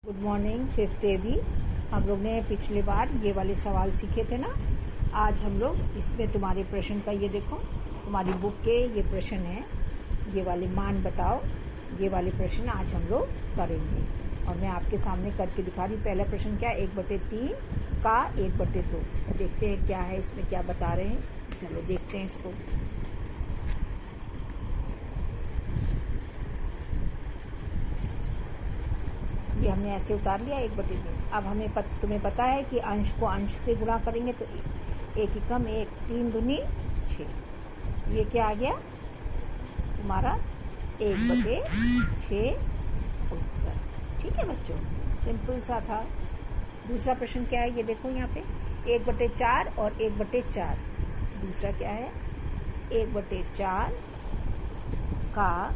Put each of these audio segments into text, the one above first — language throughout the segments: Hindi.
Good morning fifth A B. हम लोग ने पिछले बार ये वाले सवाल सीखे थे ना। आज हम लोग इसमें तुम्हारे प्रश्न का ये देखो, तुम्हारी बुक के ये प्रश्न है, ये वाले मान बताओ, ये वाले प्रश्न आज हम लोग करेंगे। और मैं आपके सामने करके दिखा रही हूँ। पहला प्रश्न क्या है, 1/3 का 1/2। देखते हैं क्या है इसमें, क्या बता रहे हैं। चलो देखते हैं इसको। ये हमने ऐसे उतार लिया 1/3। अब हमें तुम्हें पता है कि अंश को अंश से गुणा करेंगे तो 1 एकम 1, 3 दूनी 6। ये क्या आ गया तुम्हारा 1/6 उत्तर। ठीक है बच्चों, सिंपल सा था। दूसरा प्रश्न क्या है, ये देखो यहाँ पे 1/4 और 1/4। दूसरा क्या है, 1/4 का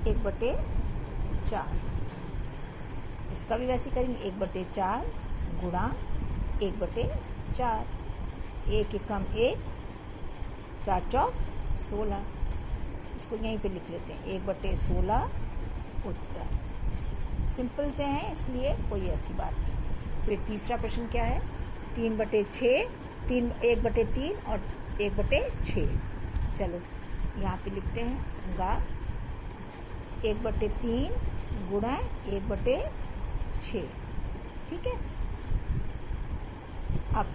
1/4। इसका भी वैसे करेंगे 1/4 गुणा 1/4। 1 एकम 1, 4 चौक 16। इसको यहीं पे लिख लेते हैं 1/16 उत्तर। सिंपल से हैं इसलिए कोई ऐसी बात नहीं। फिर तीसरा प्रश्न क्या है, 3/6, 1/3 और 1/6। चलो यहाँ पे लिखते हैं गा 1/3 गुणा 1/6। ठीक है, अब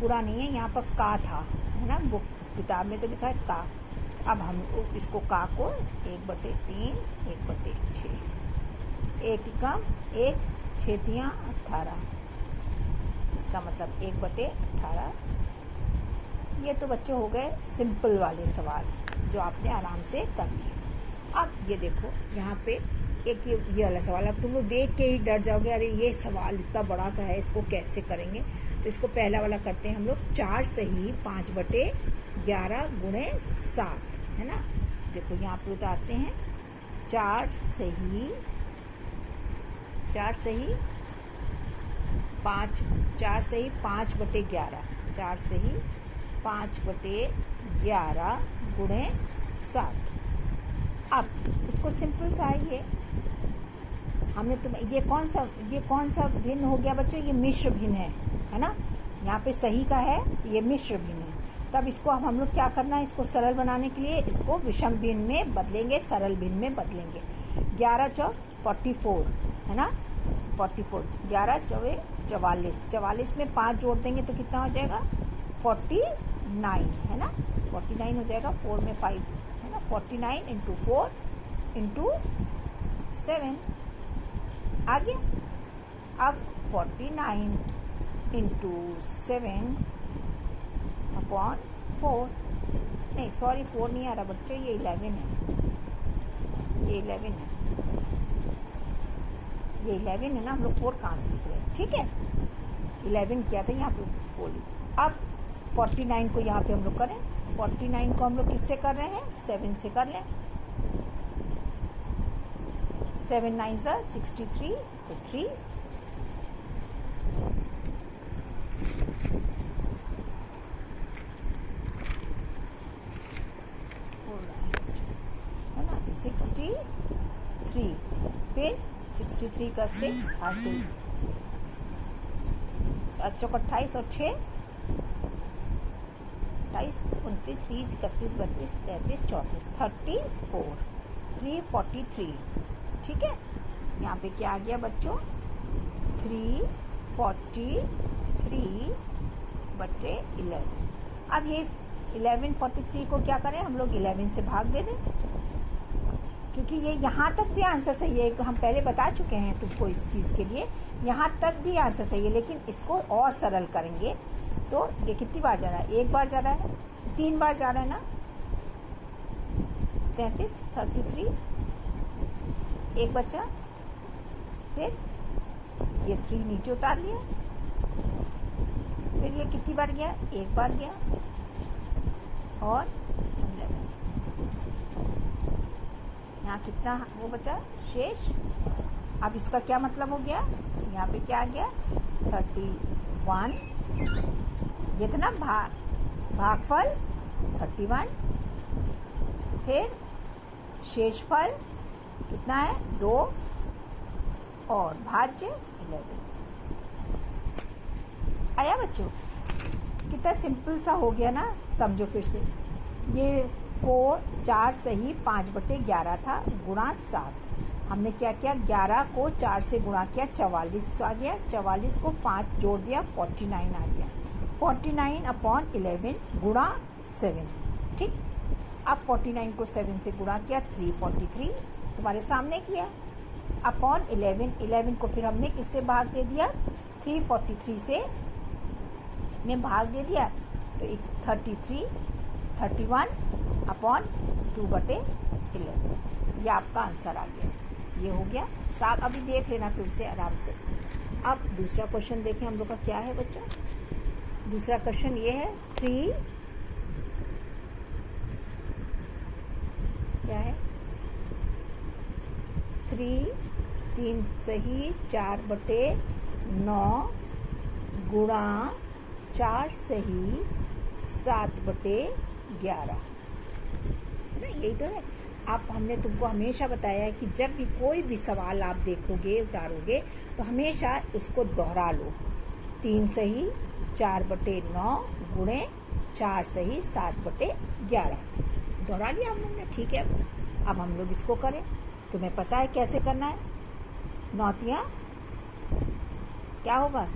गुणा नहीं है, यहाँ पर का था, है ना, बुक किताब में तो लिखा है का। अब हम इसको का को 1/3 1/6। 1 एकम 1, 6 तियां 18। इसका मतलब 1/18। ये तो बच्चे हो गए सिंपल वाले सवाल जो आपने आराम से कर लिए। अब ये देखो यहाँ पे एक ये वाला सवाल। अब तुम लोग देख के ही डर जाओगे, अरे ये सवाल इतना बड़ा सा है, इसको कैसे करेंगे। तो इसको पहला वाला करते हैं हम लोग। 4 सही 5/11 गुणे 7, है ना। देखो यहाँ पे उतारते हैं 4 सही 5/11। 4 सही 5/11 गुणे 7। अब इसको सिंपल सा है ये हमने ये कौन सा भिन्न हो गया बच्चों, ये मिश्र भिन्न है ना। यहाँ पे सही का है, ये मिश्र भिन्न है। तब इसको हम लोग क्या करना है, इसको सरल बनाने के लिए इसको विषम भिन्न में बदलेंगे, सरल भिन्न में बदलेंगे। 11 चौक 44, है ना, 44। 11 चौके 44, 44 में 5 जोड़ देंगे तो कितना हो जाएगा 49, है ना। 49 हो जाएगा, 4 में 5, है ना। 49 × 4 × 7 आ गया। अब 49 × 7/4, नहीं सॉरी 4 नहीं आ रहा बच्चों, ये 11 है, ये 11 है, ये 11 है ना। हम लोग 4 कहाँ से लिख रहे हैं, ठीक है। 11 किया था, यहाँ पे 4 लिखा। अब 49 को यहाँ पे हम लोग करें। 49 को हम लोग किससे कर रहे हैं, 7 से कर लें। 7 9 63, तो 3। है ना, 63। फिर 63 का 6 हासिल, 28 और 6 28, 29, 30, 31, 32, 33, 34, 34, 343। ठीक है, यहाँ पे क्या आ गया बच्चों 343/11। अब ये 1143 को क्या करें हम लोग, 11 से भाग दे दें, क्योंकि ये यहाँ तक भी आंसर सही है। हम पहले बता चुके हैं तुमको इस चीज़ के लिए, यहाँ तक भी आंसर सही है। लेकिन इसको और सरल करेंगे तो ये कितनी बार जा रहा है, 1 बार जा रहा है, 3 बार जा रहा है ना। 33, 33, एक बचा, फिर ये 3 नीचे उतार लिया, फिर ये कितनी बार गया, 1 बार गया, और 11। यहाँ कितना वो बचा शेष। अब इसका क्या मतलब हो गया, यहाँ पे क्या आ गया 31। ये था ना भागफल 31, फिर शेषफल कितना है 2, और भाज्य 11। आया बच्चों? कितना सिंपल सा हो गया ना। समझो फिर से, ये 4 सही 5/11 था गुणा 7। हमने क्या किया, 11 को 4 से गुणा किया, 44 आ गया। 44 को 5 जोड़ दिया, 49 आ गया। 49/11 गुणा 7। ठीक, अब 49 को 7 से गुणा किया, 343 तुम्हारे सामने किया। अपॉन 11 को फिर हमने किससे भाग दे दिया, 343 से में भाग दे दिया, तो 31/2/11। ये आपका आंसर आ गया। ये हो गया साफ। अभी देख लेना फिर से आराम से। अब दूसरा क्वेश्चन देखें हम लोग का क्या है बच्चों। दूसरा क्वेश्चन ये है 3 क्या है, 3 सही 4/9 गुणा 4 सही 7/11 ना। यही तो है। आप हमने तुमको हमेशा बताया है कि जब भी कोई भी सवाल आप देखोगे उतारोगे तो हमेशा उसको दोहरा लो। 3 सही 4/9 गुणे 4 सही 7/11 दोहरा लिया हम लोग ने। ठीक है, अब हम लोग इसको करें। तुम्हें पता है कैसे करना है। 9 तियां क्या होगा,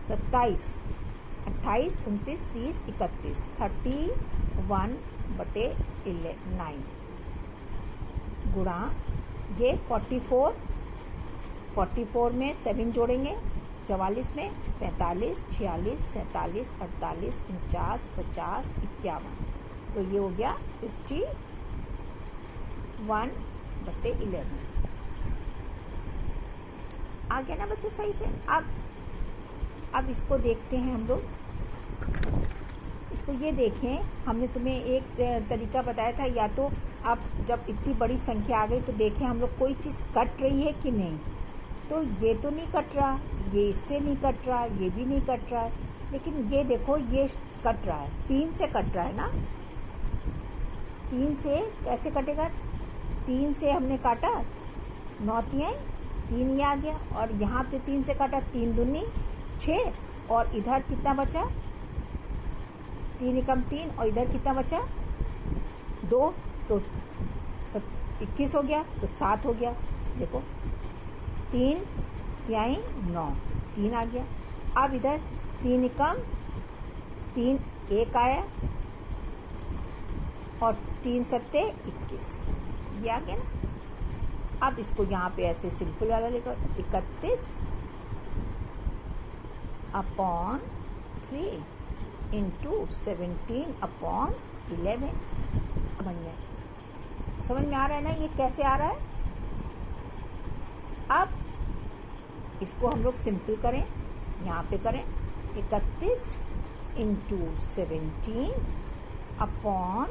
27, 28, 29, 30, 31, 31/9 गुणा ये 44 में 7 जोड़ेंगे, 44 में 45, 46, 47, 48, 49, 50, 51, तो ये हो गया 51/11 आ गया ना बच्चे सही से। अब इसको देखते हैं हम लोग। इसको ये देखें, हमने तुम्हें एक तरीका बताया था, या तो आप जब इतनी बड़ी संख्या आ गई तो देखें हम लोग कोई चीज़ कट रही है कि नहीं। तो ये तो नहीं कट रहा, ये इससे नहीं कट रहा, ये भी नहीं कट रहा है, लेकिन ये देखो ये कट रहा है, 3 से कट रहा है ना। 3 से कैसे कटेगा, 3 से हमने काटा 9 तियां 3 ही आ गया, और यहाँ पे 3 से काटा 3 दूनी 6, और इधर कितना बचा 3 एकम 3, और इधर कितना बचा 2, तो 21 हो गया, तो 7 हो गया। देखो 3 तिहाई 9, 3 आ गया। अब इधर 3 एकम 3 1 आया, और 3 सत्ते 21, ये आ गया ना। अब इसको यहाँ पे ऐसे सिंपल वाला लिखो, 31/3 इंटू 17/11 बन गया। समझ में आ रहा है ना ये कैसे आ रहा है। अब इसको हम लोग सिंपल करें, यहाँ पे करें 31 इंटू 17/3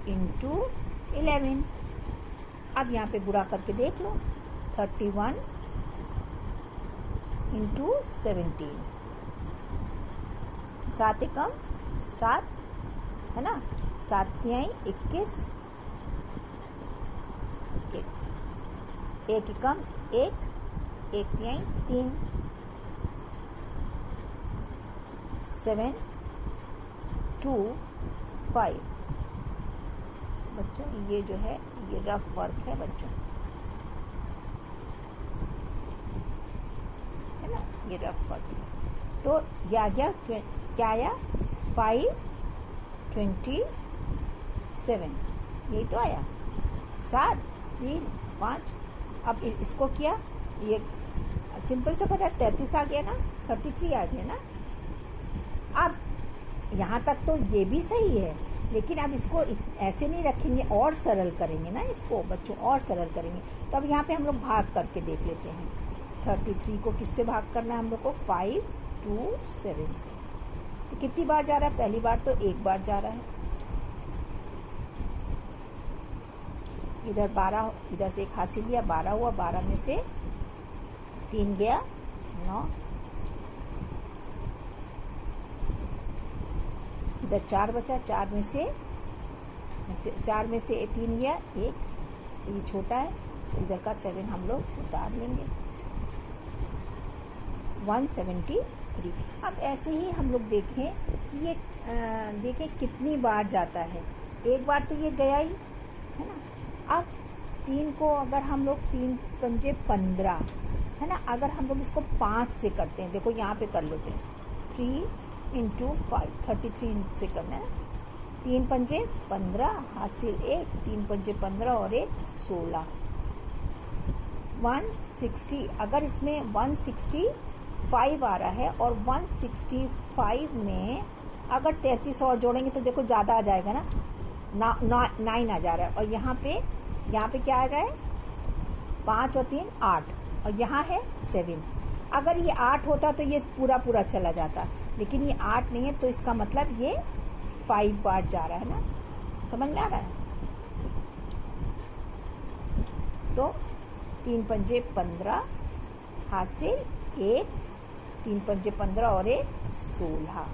इंटू 11। अब यहाँ पे बुरा करके देख लो, 31 इंटू 17, 7 एकम 7 है ना, 7 तिहाई 21, 1 एकम 1, 1 तिहाई 3, 7 2 5। बच्चों ये जो है ये रफ वर्क है बच्चों, है ना, ये रफ वर्क है। तो ये आ गया, क्या आया 527, यही तो आया, 7 3 5। अब इसको किया, ये सिंपल से फटा 33 आ गया ना, 33 आ गया ना। अब यहाँ तक तो ये भी सही है, लेकिन अब इसको ऐसे नहीं रखेंगे, और सरल करेंगे ना इसको बच्चों, और सरल करेंगे। तो अब यहाँ पे हम लोग भाग करके देख लेते हैं। 33 को किससे भाग करना है हम लोग को, 5 2 7 से। तो कितनी बार जा रहा है, पहली बार तो 1 बार जा रहा है। इधर 12, इधर से 1 हासिल लिया, 12 हुआ, 12 में से 3 गया 9, इधर 4 बचा, 4 में से 3 गया 1, तो ये छोटा है, इधर का 7 हम लोग उतार लेंगे, 173। अब ऐसे ही हम लोग देखें कि ये देखें कितनी बार जाता है। एक बार तो ये गया ही है ना। अब 3 को अगर हम लोग 3 पंजे 15 है ना, अगर हम लोग इसको 5 से करते हैं, देखो यहाँ पे कर लेते हैं, 3 इंटू 5 33 से करना है। 3 पंजे 15 हासिल 1, 3 पंजे 15 और 1 16, 160। अगर इसमें 165 आ रहा है और 165 में अगर 33 और जोड़ेंगे तो देखो ज़्यादा आ जाएगा ना, 9 आ जा रहा है। और यहाँ पे क्या आ रहा है, 5 और 3 8, और यहाँ है 7। अगर ये 8 होता तो ये पूरा चला जाता, लेकिन ये 8 नहीं है, तो इसका मतलब ये 5 बार जा रहा है ना। समझ में आ रहा है? तो 3 पंजे 15 हासिल 1, 3 पंजे 15 और 1 16,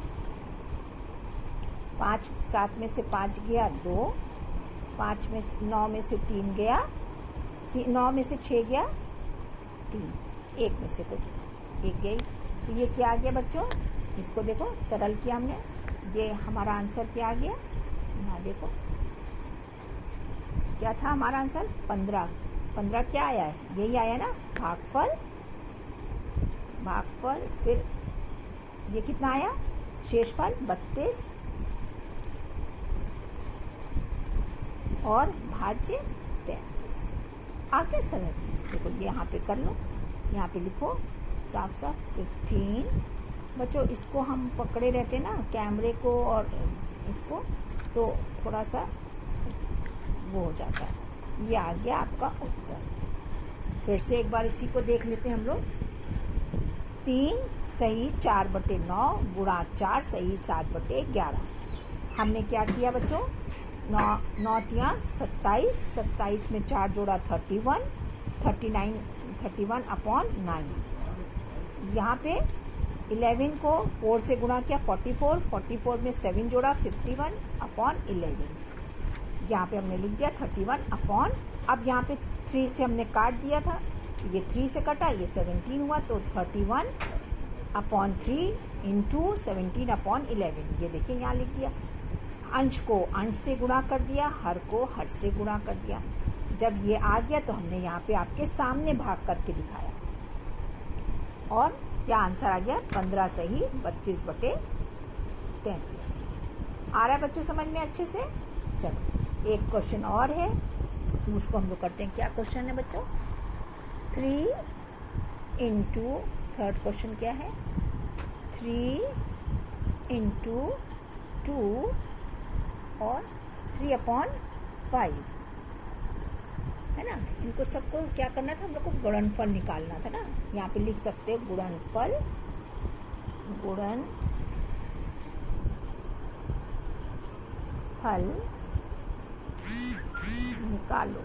5 7 में से 5 गया 2, 5 में से 9 में से 3 गया 9 में से 6 गया 3, 1 में से तो 1 गई। तो ये क्या आ गया बच्चों, इसको देखो सरल किया हमने, ये हमारा आंसर क्या आ गया ना, देखो क्या था हमारा आंसर, 15। 15 क्या आया है, यही आया ना, भागफल। फिर ये कितना आया, शेषफल 32 और भाज्य 33। आगे सरल, देखो ये यहाँ पे कर लो, यहाँ पे लिखो साफ 15। बच्चों इसको हम पकड़े रहते ना कैमरे को और इसको, तो थोड़ा सा वो हो जाता है। ये आ गया आपका उत्तर। फिर से एक बार इसी को देख लेते हैं हम लोग। 3 सही 4/9 गुणा 4 सही 7/11। हमने क्या किया बच्चों, 9 तियां 27, 27 में 4 जोड़ा 31, 31 अपॉन 9। यहाँ पे 11 को 4 से गुणा किया 44, 44 में 7 जोड़ा 51 अपॉन 11। यहाँ पे हमने लिख दिया 31 अपॉन, अब यहाँ पे 3 से हमने काट दिया था, ये 3 से कटा, ये 17 हुआ, तो 31 अपॉन 3 इंटू 17 अपॉन 11। ये देखिए यहाँ लिख दिया। अंश को अंश से गुणा कर दिया, हर को हर से गुणा कर दिया। जब ये आ गया तो हमने यहाँ पे आपके सामने भाग करके दिखाया, और क्या आंसर आ गया, 15 सही 32/33। आ रहा है बच्चों समझ में अच्छे से? चलो एक क्वेश्चन और है, उसको हम लोग करते हैं। क्या क्वेश्चन है बच्चों, 3 इंटू, थर्ड क्वेश्चन क्या है, 3 इंटू 2 और 3/5 है ना। इनको सबको क्या करना था, हम लोग को गुणनफल निकालना था ना। यहाँ पे लिख सकते हो गुणनफल निकालो।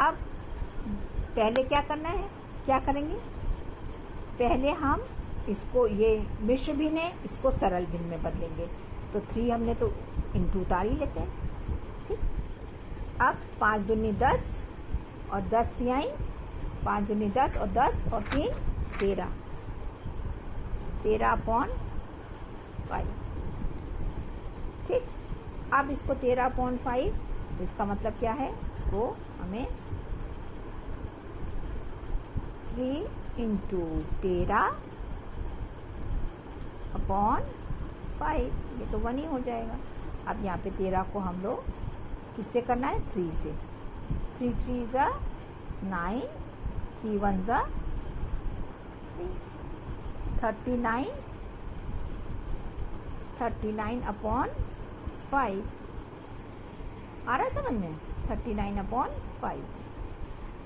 अब पहले क्या करना है, क्या करेंगे, पहले हम इसको, ये मिश्र भिन्न है, इसको सरल भिन्न में बदलेंगे। तो 3 हमने तो इंटू उतार ही लेते हैं, ठीक। अब 5 दूनी 10 और 10 तिहाई, 5 दूनी 10 और 10 और 3 13, 13/5, ठीक। अब इसको 13/5, तो इसका मतलब क्या है, इसको हमें 3 इंटू 13/5, ये तो 1 ही हो जाएगा। अब यहाँ पे 13 को हम लोग किससे करना है, 3 से। 3 3 ज़ा 9, 3 1 ज़ा 3, 39/5। आ रहा है समझ में, 39/5।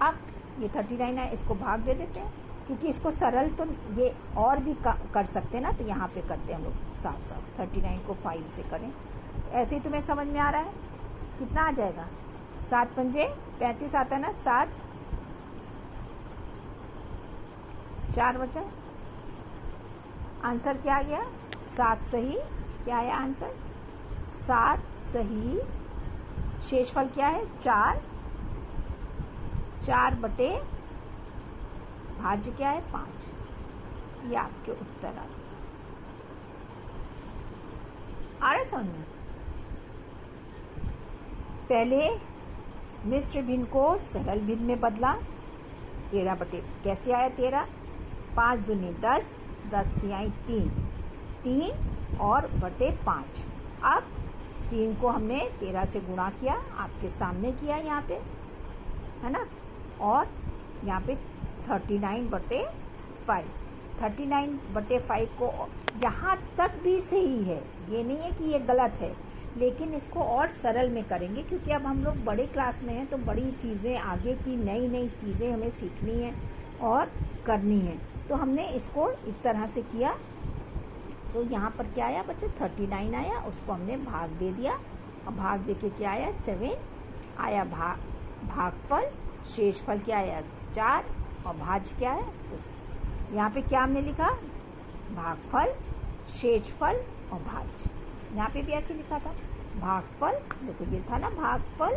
अब ये 39 है, इसको भाग दे देते हैं, क्योंकि इसको सरल तो ये और भी कर सकते हैं ना, तो यहाँ पे करते हैं हम लोग साफ 39 को 5 से करें, तो ऐसे ही तुम्हें समझ में आ रहा है। कितना आ जाएगा, 7 पंजे 35 आता है ना, 7 4 बचा, आंसर क्या आ गया, 7 सही, क्या आया आंसर, 7 सही, शेषफल क्या है 4, 4 बटे भाज्य क्या है 5। ये आपके उत्तर आ रहे समझ में। पहले मिश्र भिन्न को सरल भिन्न में बदला, 13 बटे कैसे आया 13, 5 दूनी 10, 10 तिहाई 3, 3 और बटे 5। अब 3 को हमने 13 से गुणा किया, आपके सामने किया यहाँ पे, है ना। और यहाँ पे 39 बटे 5, 39 बटे 5 को यहाँ तक भी सही है, ये नहीं है कि ये गलत है, लेकिन इसको और सरल में करेंगे क्योंकि अब हम लोग बड़े क्लास में हैं तो बड़ी चीज़ें, आगे की नई नई चीज़ें हमें सीखनी है और करनी है। तो हमने इसको इस तरह से किया। तो यहाँ पर क्या आया बच्चों 39 आया, उसको हमने भाग दे दिया और भाग दे के क्या आया 7 आया, भागफल, शेषफल क्या आया 4 और भाज्य क्या है। तो यहाँ पे क्या हमने लिखा भागफल, शेषफल और भाज्य। यहाँ पे भी ऐसे लिखा था भागफल, देखो ये था ना भागफल,